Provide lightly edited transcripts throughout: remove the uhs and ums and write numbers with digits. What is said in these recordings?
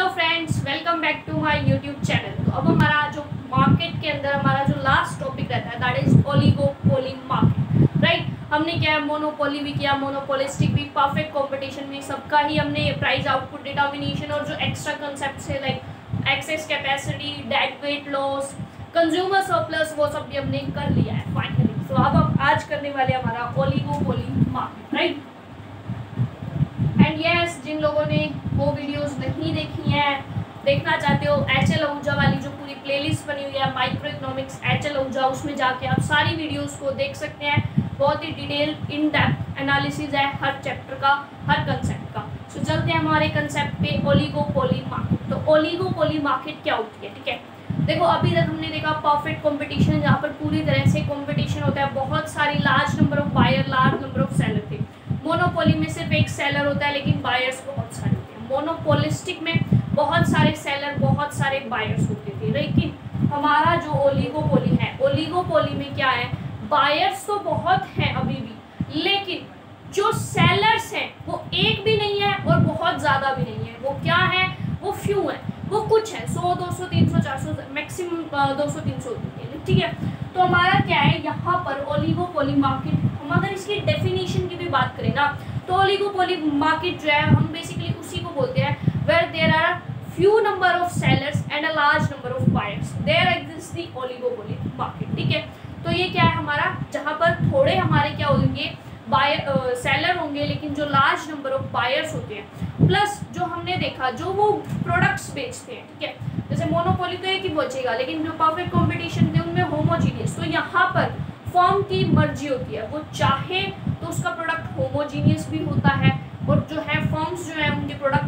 Friends, welcome back to my YouTube channel. तो अब हमारा जो मार्केट के अंदर हमारा जो लास्ट टॉपिक रहता है that is oligopoly market, right. हमने क्या है, मोनोपोली भी किया, मोनोपोलिस्टिक भी, परफेक्ट कंपटीशन में सबका ही हमने प्राइस आउटपुट डिटर्मिनेशन और जो एक्स्ट्रा कंसेप्ट है like access capacity, dead weight loss, consumer surplus, वो सब भी हमने कर लिया है फाइनली। तो अब हम आज करने वाले हमारा oligopoly market, right. And yes, जिन लोगों ने वो वीडियोस नहीं देखी हैं, देखना चाहते हो, एचएल आहूजा वाली जो पूरी प्लेलिस्ट बनी हुई है माइक्रो इकोनॉमिक्स एचएल आहूजा, उसमें जाके आप सारी वीडियोस को देख सकते हैं। बहुत ही डिटेल इन डेप्थ एनालिसिस है हर चैप्टर का, हर कंसेप्ट का। सो चलते हैं हमारे कंसेप्ट पे, ओलिगोपोली मार्केट। तो ओलिगोपोली मार्केट क्या होती है, ठीक है। देखो, अभी तक हमने देखा परफेक्ट कंपटीशन, जहाँ पर पूरी तरह से कंपटीशन होता है, बहुत सारी large number of buyer, large number of seller थे। मोनोपोली में सिर्फ एक सेलर होता है लेकिन बायर्स बहुत सारे होते हैं। मोनोपोलिस्टिक में बहुत सारे सेलर, बहुत सारे बायर्स होते थे। लेकिन हमारा जो ओलिगोपोली है, ओलिगोपोली में क्या है, बायर्स तो बहुत हैं अभी भी, लेकिन जो सेलर्स हैं वो एक भी नहीं है और बहुत ज़्यादा भी नहीं है। वो क्या है, वो फ्यू है, वो कुछ है, 100, 200, 300, 400, मैक्सिमम 200, 300 होती है, ठीक है। तो हमारा क्या है यहाँ पर ओलिगोपोली मार्केट, हम अगर इसकी डेफिनेशन की भी बात करें ना, तो ओलिगोपोली मार्केट जो है, हम बेसिकली उसी को बोलते हैं where there are few number of sellers and a large number of buyers, there exist the oligopoly market, ठीक है। तो ये क्या है हमारा, जहाँ पर थोड़े हमारे क्या होंगे, बायर सेलर होंगे लेकिन जो लार्ज नंबर ऑफ बायर्स होते हैं, प्लस जो हमने देखा जो वो प्रोडक्ट्स बेचते हैं, ठीक है। जैसे मोनोपोली तो एक ही बचेगा, लेकिन जो परफेक्ट कंपटीशन थे उनमें होमोजीनियस, तो यहाँ पर फर्म की मर्जी होती है, वो चाहे तो उसका प्रोडक्ट होमोजीनियस भी होता है, और जो है फर्म्स जो है उनके प्रोडक्ट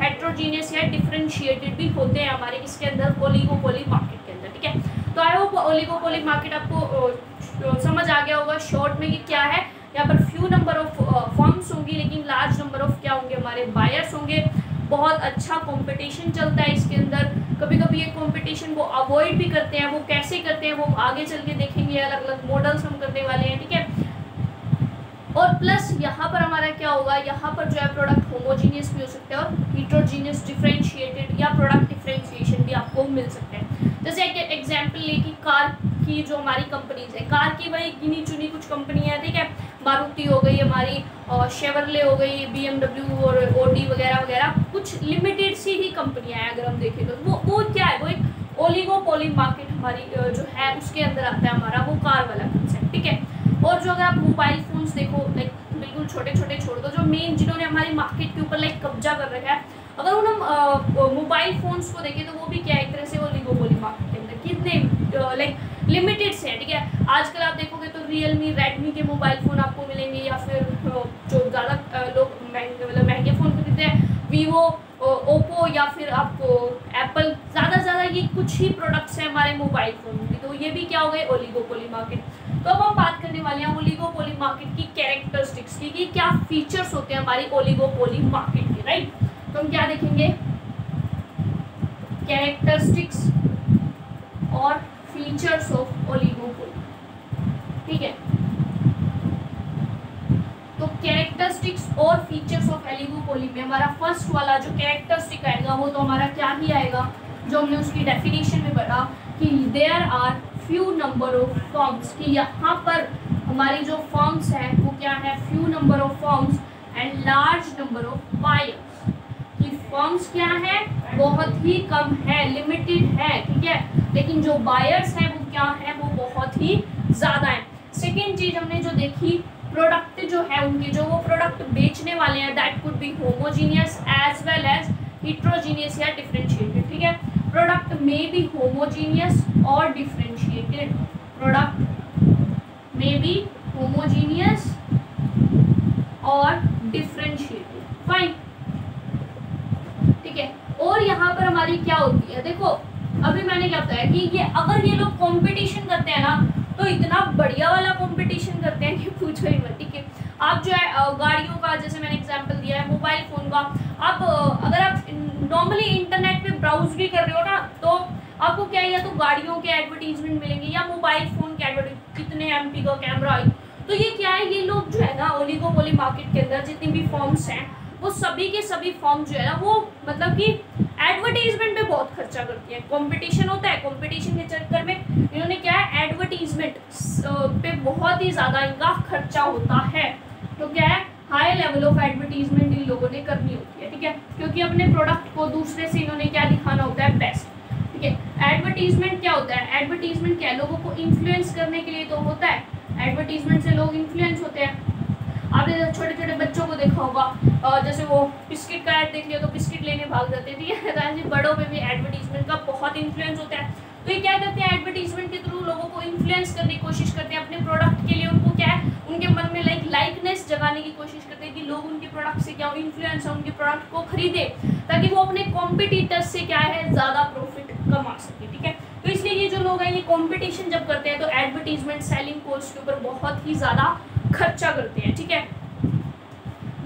हेट्रोजीनियस या डिफरेंशिएटेड भी होते हैं हमारे इसके अंदर ओलिगोपोली मार्केट के अंदर, ठीक है। तो आई होप ओलिगोपोली मार्केट आपको समझ आ गया होगा शॉर्ट में कि क्या है। यहाँ पर फ्यू नंबर ऑफ फर्म्स होंगी लेकिन लार्ज नंबर ऑफ क्या होंगे, हमारे बायर्स होंगे। बहुत अच्छा कंपटीशन चलता है इसके अंदर। कभी कभी ये कंपटीशन वो अवॉइड भी करते हैं, वो कैसे करते हैं वो आगे चल के देखेंगे, अलग अलग मॉडल्स हम करने वाले हैं, ठीक है। और प्लस यहाँ पर हमारा क्या होगा, यहाँ पर जो है प्रोडक्ट होमोजीनियस भी हो सकते हैं और हिट्रोजीनियस, डिफरेंशिएटेड या प्रोडक्ट डिफरेंशिएशन भी आपको मिल सकते हैं। जैसे एक एग्जाम्पल ले कि कार की जो हमारी कंपनीज है, कार की भाई गिनी चुनी कुछ कंपनी है, ठीक है। मारुति हो गई हमारी, और शेवरले हो गई, BMW और ऑडी वगैरह वगैरह, कुछ लिमिटेड सी ही कंपनियां हैं अगर हम देखें तो। वो क्या है, वो एक ओलिगोपोली मार्केट हमारी जो है उसके अंदर आता है हमारा वो कार वाला कंसेप्ट, ठीक है। और जो अगर आप मोबाइल फोन्स देखो, लाइक बिल्कुल छोटे छोटे छोड़ दो, जो मेन जिन्होंने हमारी मार्केट के ऊपर लाइक कब्जा कर रखा है, अगर उन हम मोबाइल फोन्स को देखें तो वो भी क्या है, एक तरह से ओलिगोपोली मार्केट के अंदर कितने लाइक लिमिटेड से है, ठीक है। आजकल आप देखोगे तो रियलमी, रेडमी के मोबाइल फ़ोन आपको मिलेंगे, या फिर जो ज़्यादा लोग महंगे फ़ोन खरीदते हैं, वीवो, ओप्पो या फिर आपको एप्पल, ज़्यादा ये कुछ ही प्रोडक्ट्स हैं हमारे मोबाइल फ़ोन की। तो ये भी क्या हो गए, ओलिगोपोली मार्केट। तो अब हम बात करने वाले हैं ओलिगोपोली मार्केट की कैरेक्टरिस्टिक्स की, कि क्या फीचर्स होते हैं हमारी ओलिगोपोली मार्केट के, राइट। तो हम क्या देखेंगे, कैरेक्टरिस्टिक्स और फीचर्स ऑफ ओलिगोपोली, ठीक है। तो कैरेक्टरिस्टिक्स और फीचर्स ऑफ ओलिगोपोली में हमारा फर्स्ट वाला जो कैरेक्टरिस्टिक आएगा वो तो हमारा क्या ही आएगा, जो हमने उसकी डेफिनेशन में पढ़ा कि there are few number of firms, कि यहाँ पर हमारी जो फर्म्स हैं वो क्या है, few number of firms and large number of buyers, कि फर्म्स क्या है, बहुत ही कम है, लिमिटेड है, ठीक है। लेकिन जो बायर्स हैं वो क्या है, वो बहुत ही ज़्यादा है। सेकेंड चीज़ हमने जो देखी, प्रोडक्ट जो है उनके, जो वो प्रोडक्ट बेचने वाले हैं, that could be homogeneous as well as heterogeneous या डिफरेंशिएटेड, ठीक है। प्रोडक्ट में बी होमोजीनियस और डिफरेंशिएटेड, प्रोडक्ट में बी होमोजीनियस और डिफरेंशिएटेड, फाइन, ठीक है। और यहाँ पर हमारी क्या होती है, देखो अभी मैंने क्या बताया कि ये अगर ये लोग कंपटीशन करते हैं ना, तो इतना बढ़िया वाला कंपटीशन करते हैं कि पूछो ही मत, ठीक है। आप जो है गाड़ियों का, जैसे मैंने एग्जांपल दिया है मोबाइल फ़ोन का, आप अगर आप नॉर्मली इंटरनेट पे ब्राउज भी कर रहे हो ना, तो आपको क्या है, या तो गाड़ियों के एडवर्टीजमेंट मिलेंगे या मोबाइल फ़ोन के एडवर्टीज, कितने MP का कैमरा आई। तो ये क्या है, ये लोग जो है ना ओलिगोपोली मार्केट के अंदर जितनी भी फर्म्स हैं, वो सभी के सभी फर्म जो है ना वो मतलब कि एडवर्टीजमेंट पे बहुत खर्चा करती है। कंपटीशन होता है, कंपटीशन के चक्कर में इन्होंने क्या है, एडवर्टीजमेंट पे बहुत ही ज़्यादा इनका खर्चा होता है। तो क्या है, हाई लेवल ऑफ एडवर्टीजमेंट इन लोगों ने करनी होती है, ठीक है, क्योंकि अपने प्रोडक्ट को दूसरे से इन्होंने क्या दिखाना होता है, बेस्ट, ठीक है। एडवर्टीजमेंट क्या होता है, एडवर्टीजमेंट क्या है, लोगों को इन्फ्लुएंस करने के लिए तो होता है। एडवर्टीजमेंट से लोग इन्फ्लुएंस होते हैं। आपने छोटे छोटे बच्चों को देखा होगा, जैसे वो बिस्किट का ऐड देख लिया तो बिस्किट लेने भाग जाते हैं, ठीक है। तो ऐसे बड़ों पे भी एडवर्टीजमेंट का बहुत इन्फ्लुएंस होता है। तो ये क्या करते हैं, एडवर्टीजमेंट के थ्रू लोगों को इन्फ्लुएंस करने की कोशिश करते हैं अपने प्रोडक्ट के लिए। उनको क्या है, उनके मन में लाइकनेस जगाने की कोशिश करते हैं कि लोग उनके प्रोडक्ट से क्या इन्फ्लुएंस है, उनके प्रोडक्ट को खरीदे, ताकि वो अपने कॉम्पिटिटर्स से क्या है, ज़्यादा प्रॉफिट कमा सके, ठीक है। तो इसलिए ये जो लोग हैं, ये कॉम्पिटिशन जब करते हैं तो एडवर्टीजमेंट सेलिंग कॉस्ट के ऊपर बहुत ही ज़्यादा खर्चा करते हैं, ठीक है।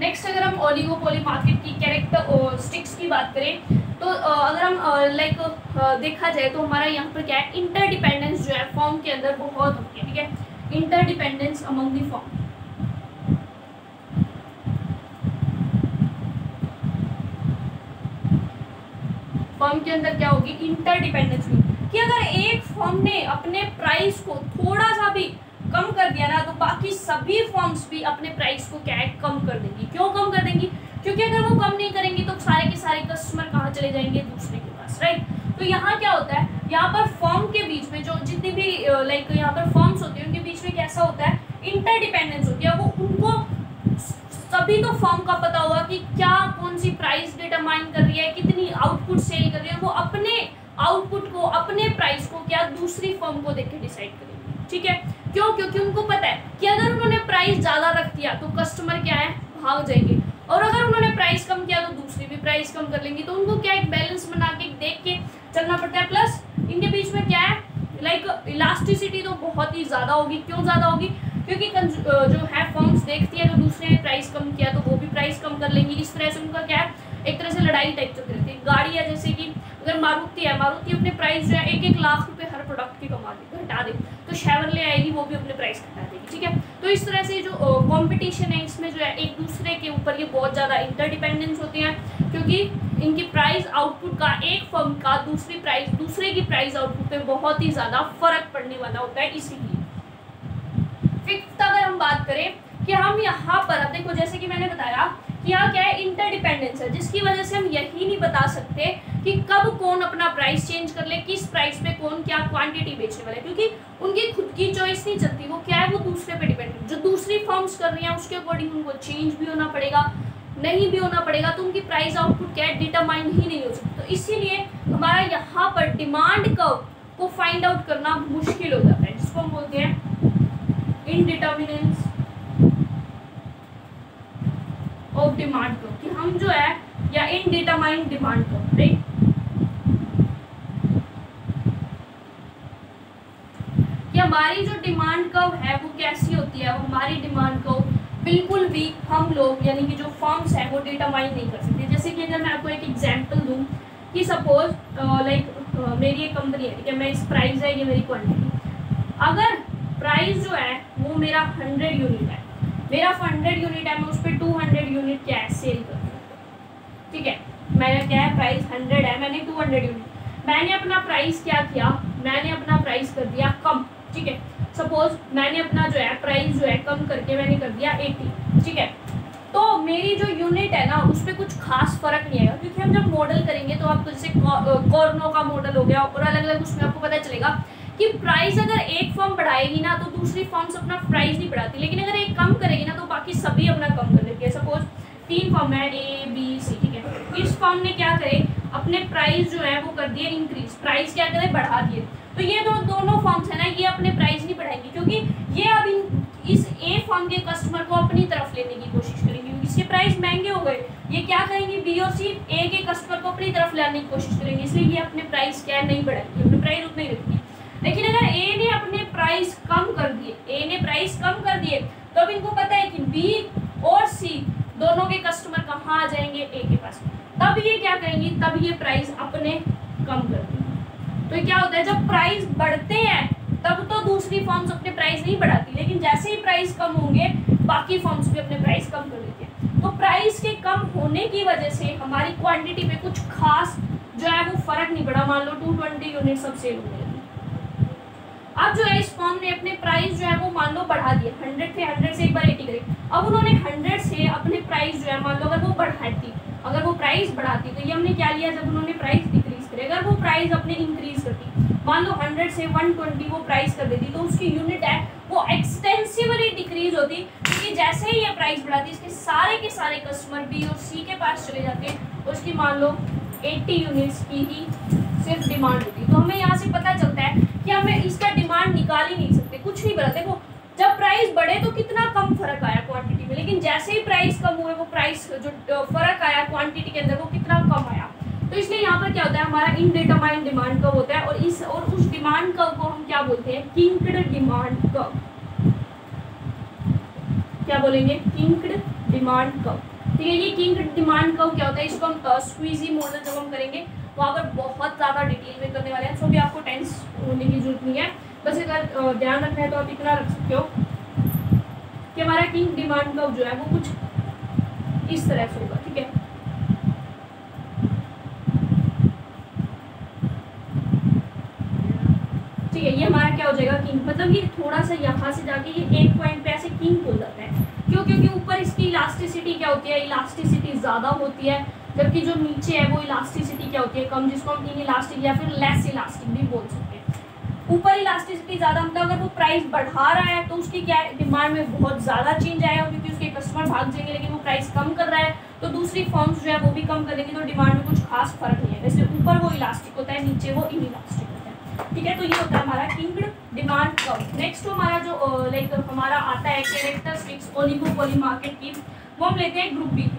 नेक्स्ट अगर हम ओलिगोपोली मार्केट की कैरेक्टरिस्टिक्स की बात करें तो अगर हम देखा जाए तो हमारा यहाँ पर क्या है, इंटरडिपेंडेंस जो है फॉर्म के अंदर बहुत होती है, ठीक है। Interdependence among the form, form के अंदर क्या होगी, इंटरडिपेंडेंस भी, कि अगर एक फॉर्म ने अपने प्राइस को थोड़ा सा भी कम कर दिया ना, तो बाकी सभी फॉर्म्स भी अपने प्राइस को क्या है, कम कर देंगी। क्यों कम कर देंगी, क्योंकि अगर वो कम नहीं करेंगी तो सारे के सारे कस्टमर कहाँ चले जाएंगे, दूसरे के पास, राइट। तो यहाँ क्या होता है, यहाँ पर फॉर्म के बीच में जो जितनी भी यहाँ पर फॉर्म्स होती है उनके बीच में कैसा होता है, इंटरडिपेंडेंस होती है। वो उनको सभी को फॉर्म का पता होगा कि क्या कौन सी प्राइस डिटरमाइन कर रही है, कितनी आउटपुट सेल कर रही है, वो अपने आउटपुट को, अपने प्राइस को क्या दूसरी फॉर्म को देख के डिसाइड करेंगे, ठीक है। क्यों, क्योंकि उनको पता है कि अगर उन्होंने प्राइस ज़्यादा रख दिया तो कस्टमर क्या है, भाग जाएंगे, और अगर उन्होंने प्राइस कम किया तो दूसरी भी प्राइस कम कर लेंगी। तो उनको क्या एक बैलेंस बना के देख के चलना पड़ता है। प्लस इनके बीच में क्या है, इलास्टिसिटी तो बहुत ही ज़्यादा होगी। क्यों ज़्यादा होगी, क्योंकि जो है फर्म्स देखती है तो दूसरे ने प्राइस कम किया तो वो भी प्राइस कम कर लेंगी। इस तरह से उनका क्या है, एक तरह से लड़ाई टाइप चलती रहती है। गाड़ी है, जैसे कि अगर मारुति है, मारुति अपने प्राइस जो है 1-1 लाख रुपए हर प्रोडक्ट की घटा दे, तो शेवरले आएगी, वो भी अपने प्राइस घटा देगी, ठीक है। तो इस तरह से जो कंपटीशन है इसमें जो है एक दूसरे के ऊपर ये बहुत ज़्यादा इंटरडिपेंडेंस होती है, क्योंकि इनकी प्राइस आउटपुट का एक फर्म का दूसरे की प्राइस आउटपुट पे बहुत ही ज़्यादा फर्क पड़ने वाला होता है। इसीलिए फिफ्थ अगर हम बात करें कि हम यहाँ पर, अब देखो जैसे कि मैंने बताया कि यहाँ क्या है, इंटरडिपेंडेंस है, जिसकी वजह से हम यही नहीं बता सकते कि कब कौन अपना प्राइस चेंज कर ले, किस प्राइस पे कौन क्या क्वांटिटी बेचने वाला है, क्योंकि उनकी खुद की चॉइस नहीं चलती। वो क्या है, वो दूसरे पे डिपेंडेंट, जो दूसरी फर्म्स कर रही हैं उसके अकॉर्डिंग उनको चेंज भी होना पड़ेगा, नहीं भी होना पड़ेगा, तो उनकी प्राइस आउटपुट क्या है, डिटरमाइन ही नहीं हो सकती। तो इसीलिए हमारा यहाँ पर डिमांड कर्व को फाइंड आउट करना मुश्किल हो जाता है, जिसको हम बोलते हैं इनडिटर्मिनेंस ऑफ डिमांड कर्व, कि हम जो है, या इनडिटरमाइंड डिमांड कर्व, राइट। कि हमारी जो डिमांड कर्व है वो कैसी होती है, वो हमारी डिमांड कर्व बिल्कुल भी हम लोग यानी कि जो फर्म्स है वो डिटरमाइन नहीं कर सकते। जैसे कि अगर मैं आपको एक एग्जांपल दूं कि सपोज मेरी एक कंपनी है, ठीक है, मैं इस प्राइस है, ये मेरी क्वांटिटी, अगर प्राइस जो है वो मेरा 100 यूनिट है, मेरा 100 यूनिट है, मैं उस पर 200 यूनिट क्या है, सेल कर दूँ, ठीक है। मेरा क्या है, प्राइस 100 है, मैंने 200 यूनिट, मैंने अपना प्राइस क्या किया, मैंने अपना प्राइस कर दिया कम, ठीक है। सपोज मैंने अपना जो है प्राइस जो है कम करके मैंने कर दिया 80, ठीक है। तो मेरी जो यूनिट है ना उस पर कुछ खास फर्क नहीं आएगा, क्योंकि हम जब मॉडल करेंगे तो आपको जैसे कॉर्नो का मॉडल हो गया और अलग अलग, उसमें आपको पता चलेगा कि प्राइस अगर एक फर्म बढ़ाएगी ना तो दूसरी फर्म्स अपना प्राइस नहीं बढ़ाती, लेकिन अगर एक कम करेगी ना तो बाकी सभी अपना कम कर देती है। सपोज 3 फर्म है ABC, ठीक है, इस फर्म ने क्या करे, अपने प्राइस जो है वो कर दिए इंक्रीज, प्राइस क्या करे, बढ़ा दिए। तो ये दोनों फर्म्स है ना, ये अपने प्राइस नहीं बढ़ाएंगी, क्योंकि ये अब इस A फर्म के कस्टमर को अपनी तरफ लेने की कोशिश करेंगे, क्योंकि इसके प्राइस महंगे हो गए। ये क्या करेंगे, B और C A के कस्टमर को अपनी तरफ लाने की कोशिश करेंगे, इसलिए ये अपने प्राइस क्या नहीं बढ़ाएंगे, अपने प्राइस उतने ही रखेंगे। लेकिन अगर A ने अपने प्राइस कम कर दिए, A ने प्राइस कम कर दिए, तो अब इनको पता है कि B और C दोनों के कस्टमर कहाँ आ जाएंगे, A के पास, तब ये क्या करेंगी, तब ये प्राइस अपने कम कर देंगे। तो क्या होता है, जब प्राइस बढ़ते हैं तब तो दूसरी फर्म्स अपने प्राइस नहीं बढ़ाती, लेकिन जैसे ही प्राइस कम होंगे बाकी फर्म्स भी अपने प्राइस कम कर देती हैं। तो प्राइस के कम होने की वजह से हमारी क्वांटिटी पे कुछ खास जो है वो फर्क नहीं पड़ा, मान लो 220 यूनिट सब सेल होने लगी। अब जो है इस फर्म ने अपने प्राइस जो है वो मान लो बढ़ा दिया, 100 थे, 100 से एक बार 80 करे। अब उन्होंने 100 से अपने प्राइस जो है मान लो अगर वो बढ़ाती, अगर वो प्राइस बढ़ाती, तो ये हमने क्या लिया, जब उन्होंने प्राइस डिक्रीज करे, अगर वो प्राइस अपने इंक्रीज करती, मान लो 100 से 120 वो प्राइस कर देती, तो उसकी यूनिट है वो एक्सटेंसिवली डिक्रीज होती, क्योंकि जैसे ही ये प्राइस बढ़ाती इसके सारे कस्टमर बी और सी के पास चले जाते हैं, उसकी मान लो 80 यूनिट्स की ही सिर्फ डिमांड होती है। तो हमें यहाँ से पता चलता है कि हमें इसका डिमांड निकाल ही नहीं सकते, कुछ नहीं बता। देखो जब प्राइस बढ़े तो कितना कम फर्क आया क्वांटिटी में, लेकिन जैसे ही प्राइस कम हुए वो प्राइस जो फर्क आया क्वांटिटी के अंदर वो कितना कम आया। तो इसलिए यहाँ पर क्या होता है, हमारा इनडिटरमाइंड डिमांड कर्व होता है, और उस डिमांड कर्व को हम क्या बोलते हैं, किंक्ड डिमांड कर्व। क्या बोलेंगे, किंक्ड डिमांड कर्व। ठीक है, ये किंक्ड डिमांड कर्व क्या होता है, इसको हम स्क्वीजी मॉडल जब हम करेंगे वहाँ पर बहुत ज़्यादा डिटेल में करने वाले हैं, सो भी आपको टेंस होने की जरूरत नहीं है। बस अगर ध्यान रखना है तो आप इतना रख सकते हो कि हमारा किंग डिमांड कर्व जो है वो कुछ इस तरह से होगा। ठीक है, ठीक है, ये हमारा क्या हो जाएगा, किंग, मतलब ये थोड़ा सा यहाँ से जाके ये एक पॉइंट पे ऐसे किंग हो जाता है। क्यों, क्योंकि ऊपर इसकी इलास्टिसिटी क्या होती है, इलास्टिसिटी ज़्यादा होती है, जबकि जो नीचे है वो इलास्टिसिटी क्या होती है, कम, जिसको हम इन इलास्टिक या फिर लेस इलास्टिक भी बोल सकते हैं। ऊपर इलास्टिसिटी ज़्यादा, मतलब अगर वो प्राइस बढ़ा रहा है तो उसकी क्या डिमांड में बहुत ज़्यादा चेंज आएगा, क्योंकि उसके कस्टमर भाग जाएंगे, लेकिन वो प्राइस कम कर रहा है तो दूसरी फर्म्स जो है वो भी कम कर देंगी, तो डिमांड में कुछ खास फर्क नहीं है। वैसे ऊपर वो इलास्टिक होता है, नीचे वो इन इलास्टिक होता है। ठीक है, तो ये होता है हमारा किंग्ड डिमांड कर्व। नेक्स्ट हमारा जो लाइक हमारा आता है कैरेक्टरिस्टिक्स ओलिगोपोली मार्केट की, वो हम लेते हैं ग्रुप बी।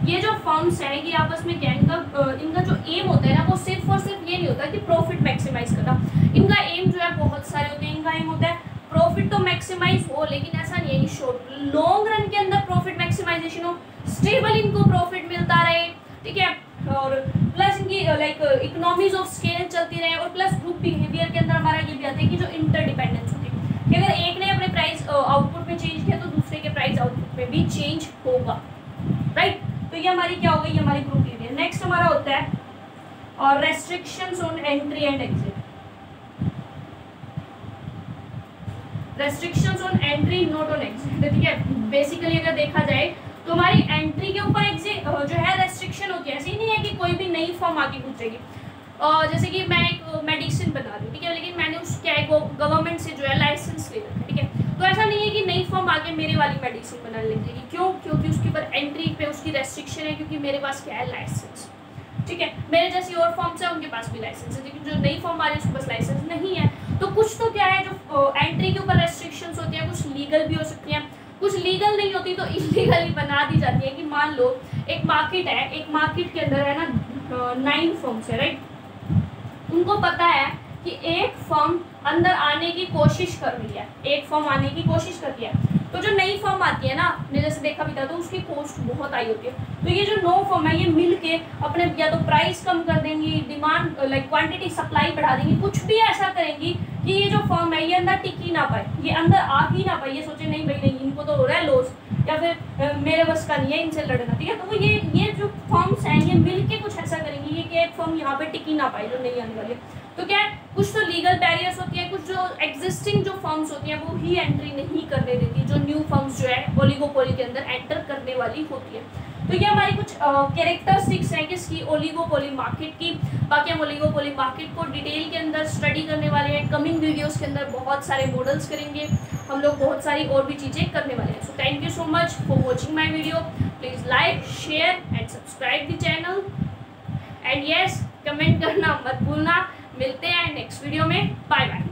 ये जो फर्म्स है ये आपस में क्या, इनका जो एम होता है ना वो सिर्फ और सिर्फ ये नहीं होता कि प्रॉफिट मैक्सिमाइज करना, इनका एम जो है बहुत सारे होते हैं। इनका एम होता है प्रॉफिट तो मैक्सिमाइज हो, लेकिन ऐसा नहीं है कि शॉर्ट लॉन्ग रन के अंदर प्रॉफिट मैक्सिमाइजेशन हो, स्टेबल इनको प्रॉफिट मिलता रहे। ठीक है, और प्लस इनकी लाइक इकोनॉमीज ऑफ स्केल चलती रहे, और प्लस ग्रुप बिहेवियर के अंदर हमारा ये भी आता है कि जो इंटरडिपेंडेंस होती है, कि अगर एक ने अपने प्राइस आउटपुट में चेंज किया तो दूसरे के प्राइस आउटपुट में भी चेंज होगा। राइट, तो ये हमारी क्या हो गई, ये हमारी ग्रुप बिहेवियर। नेक्स्ट हमारा होता है और restrictions on entry and exit. Restrictions on entry not on exit. ठीक है, बेसिकली अगर देखा जाए तो हमारी एंट्री के ऊपर एग्जिट जो है रेस्ट्रिक्शन होती है। ऐसी नहीं है कि कोई भी नई फॉर्म आके पूछेगी, जैसे कि मैं एक मेडिसिन बना रही हूँ, ठीक है, लेकिन मैंने उस क्या है गवर्नमेंट से जो है लाइसेंस ले रखा है। ठीक है, तो ऐसा नहीं है कि नई फॉर्म आके मेरे वाली मेडिसिन बनाने लग जाएगी। क्यों, क्योंकि उसके ऊपर एंट्री पे उसकी रेस्ट्रिक्शन है, क्योंकि मेरे पास क्या है, लाइसेंस। ठीक है, मेरे जैसी और फॉर्म्स है उनके पास भी लाइसेंस है, लेकिन जो नई फॉर्म आ रही है उसके पास लाइसेंस नहीं है। तो कुछ तो क्या है जो एंट्री के ऊपर रेस्ट्रिक्शंस होती है, कुछ लीगल भी हो सकती हैं, कुछ लीगल नहीं होती तो इलीगली बना दी जाती है। कि मान लो एक मार्केट है, एक मार्केट के अंदर है ना 9 फर्म्स है, राइट, उनको पता है कि एक फर्म अंदर आने की कोशिश कर रही है, एक फर्म आने की कोशिश कर रही है, तो जो नई फर्म आती है ना, हमने जैसे देखा भी था, तो उसकी कॉस्ट बहुत हाई होती है। तो ये जो 9 फर्म है ये मिल के अपने या तो प्राइस कम कर देंगी, डिमांड लाइक क्वांटिटी सप्लाई बढ़ा देंगी, कुछ भी ऐसा करेंगी कि ये जो फर्म है ये अंदर टिक ही ना पाए, ये अंदर आ ही ना पाए, ये सोचे नहीं भाई नहीं इनको तो हो रहा है लॉस, या फिर मेरे बस का नहीं है इनसे लड़ना। ठीक है, तो वो ये जो फर्म्स हैं ये मिल के कुछ ऐसा करेंगी ये कि एक फर्म यहाँ पे टिक ही ना पाए जो नहीं आने वाली है। तो क्या है, कुछ तो लीगल बैरियर्स होती है, कुछ जो एग्जिस्टिंग जो फर्म्स होती हैं वो ही एंट्री नहीं करने देती, जो न्यू फर्म्स जो है ओलिगोपोली के अंदर एंटर करने वाली होती है। तो ये हमारी कुछ कैरेक्टरिस्टिक्स हैं किसकी, ओलिगोपोली मार्केट की। बाकी हम ओलिगोपोली मार्केट को डिटेल के अंदर स्टडी करने वाले हैं, कमिंग वीडियोस के अंदर बहुत सारे मॉडल्स करेंगे हम लोग, बहुत सारी और भी चीज़ें करने वाले हैं। So thank you so much for watching my video, please like share and subscribe the channel, and yes comment करना मत भूलना। मिलते हैं नेक्स्ट वीडियो में, बाय बाय।